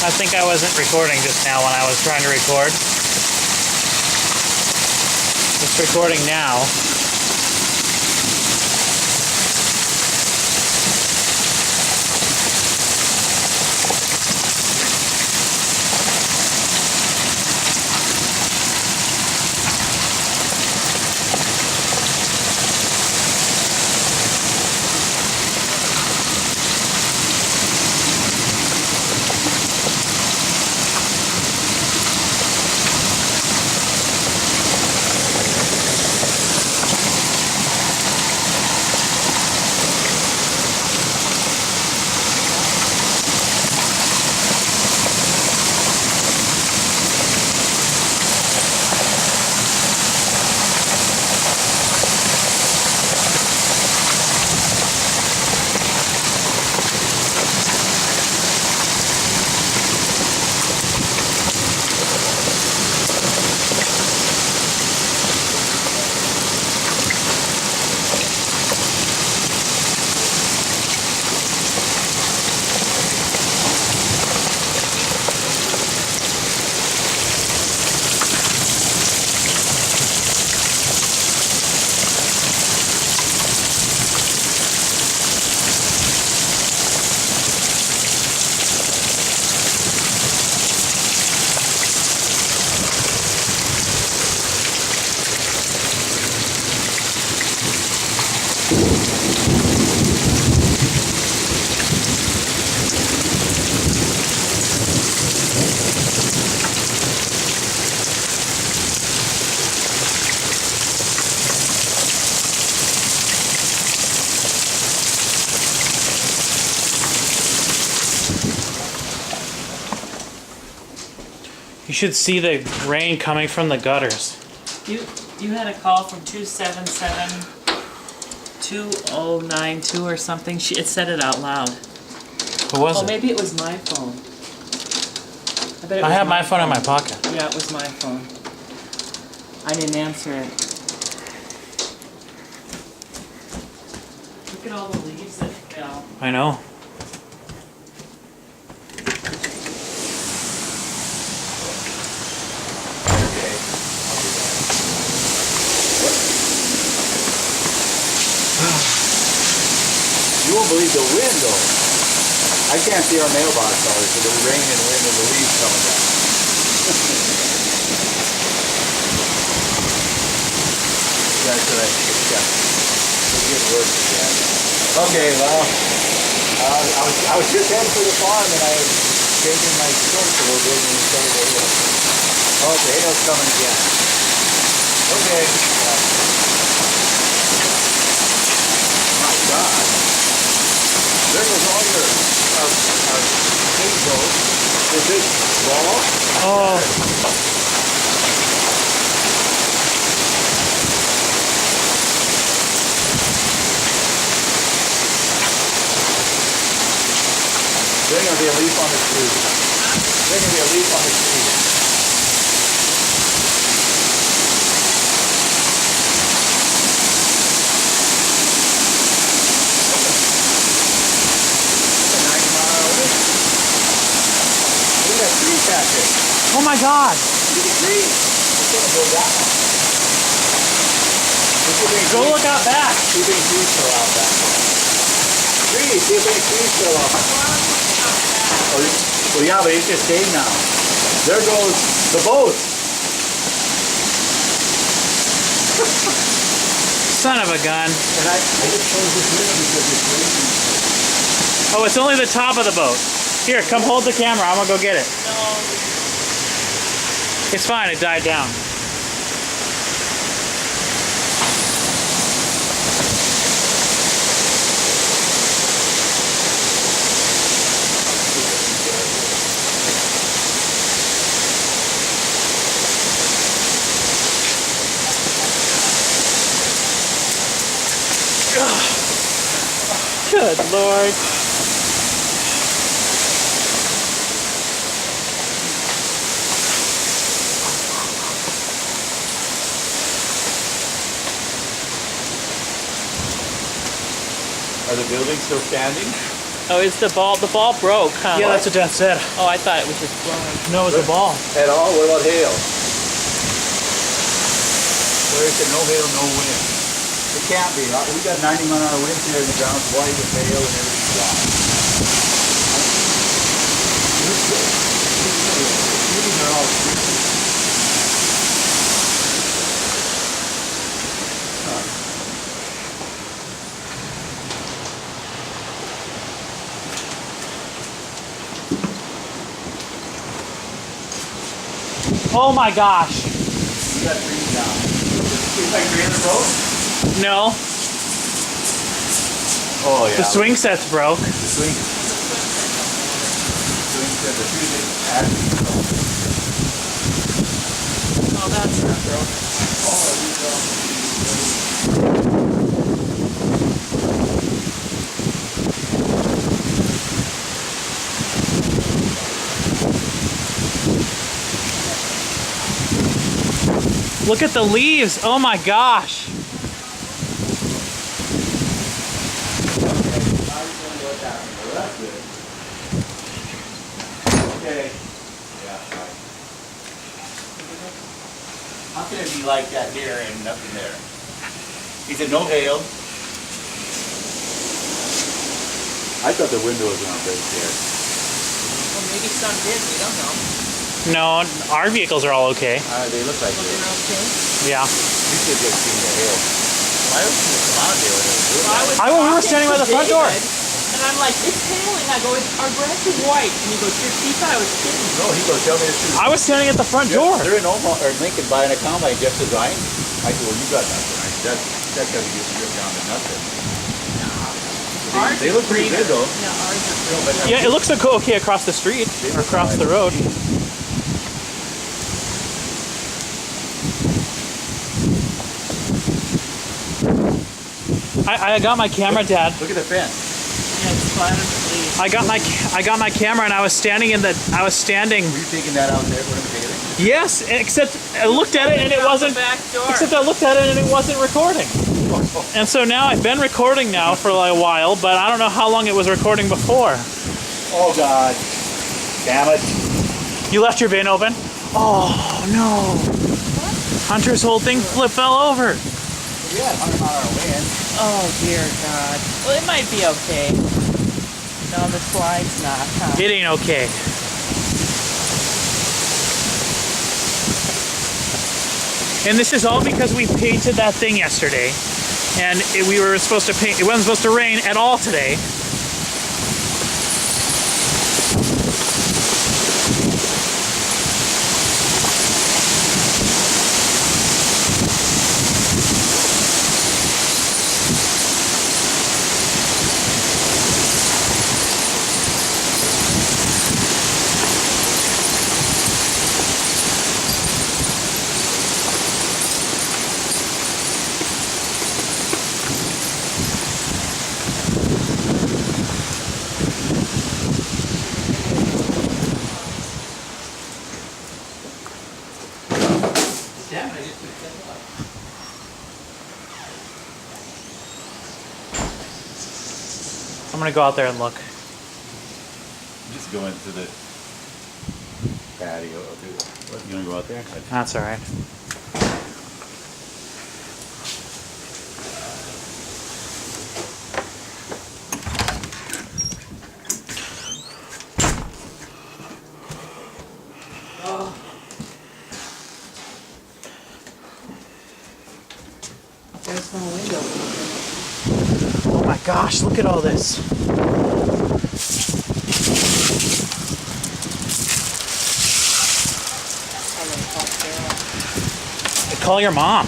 I think I wasn't recording just now when I was trying to record. It's recording now. You should see the rain coming from the gutters. You had a call from 277-2092 or something. It said it out loud. Who was it? Oh, maybe it was my phone. I have my phone in my pocket. Yeah, it was my phone. I didn't answer it. Look at all the leaves that fell. I know. You won't believe the wind, though. I can't see our mailbox always for the rain and wind and the leaves coming down. That's what I think. Yeah. Good work, yeah. Okay, well, I was just heading for the farm and I was changing my course a little bit and we started to oh, the hail's coming again. Okay. My God. There goes all your hazel, the big ball. Oh. There's going to be a leaf on the tree. There's going to be a leaf on the tree. Oh my God! Go look out back. See if any trees fell out back. Trees, see if any trees fell out. Well, yeah, but it's just staying now. There goes the boat. Son of a gun. And I just closed this window because it's raining. Oh, it's only the top of the boat. Here, come hold the camera. I'm gonna go get it. No. It's fine. It died down. Good Lord. Are the buildings still standing? Oh, is the ball broke, huh? Yeah, that's what Dad said. Oh, I thought it was just blowing. No, it was the ball. At all? What about hail? Larry said no hail, no wind. It can't be. We got 90 mile an hour winds here and the ground's white with hail and everything's gone. These are all freezing. Oh my gosh. We got trees down. Is that trailer broke? No, Oh yeah. the swing set's broke. The swing set, the tree actually broke. Oh, that's not broke. Look at the leaves. Oh my gosh. Okay. Yeah, right. How can it be like that here and nothing there? He said no hail. I thought the window was gonna break there. Well, maybe some did. We don't know. No, our vehicles are all okay. They look like Looking this. okay. Yeah. You should just seen the hail. Why would you come out here when it was doing that? We were talking standing by to the front door. David, and I'm like, it's hailing. I go, our grass is white. And he goes, he thought I was kidding. No, he goes, tell me the truth. I was standing at the front door. They're in Omaha, or Lincoln buying a combine just as I am. I said, well, you got nothing. I said, that's gotta be stripped down to nothing. They look pretty good though. Yeah, ours are pretty. Yeah, it looks okay across the street or across the road. I got my camera, Dad. Look at the fence. Yeah, it's splattered with leaves. I got my camera and I was standing. Were you taking that out there for them daily? Yes, except I looked at it and it Out the wasn't. back door. Except I looked at it and it wasn't recording. And so now I've been recording now for like a while, but I don't know how long it was recording before. Oh God. Damn it. You left your bin open? Oh no. Hunter's whole thing fell over. We had 100 mile an hour wind. Oh, dear God. Well, it might be okay. No, the slide's not, huh? It ain't okay. And this is all because we painted that thing yesterday. And we were supposed to paint, it wasn't supposed to rain at all today. Damn it, I just picked that up. I'm gonna go out there and look. Just go into the patio. You wanna go out there? That's all right. There's no window. Oh my gosh, look at all this. Call your mom.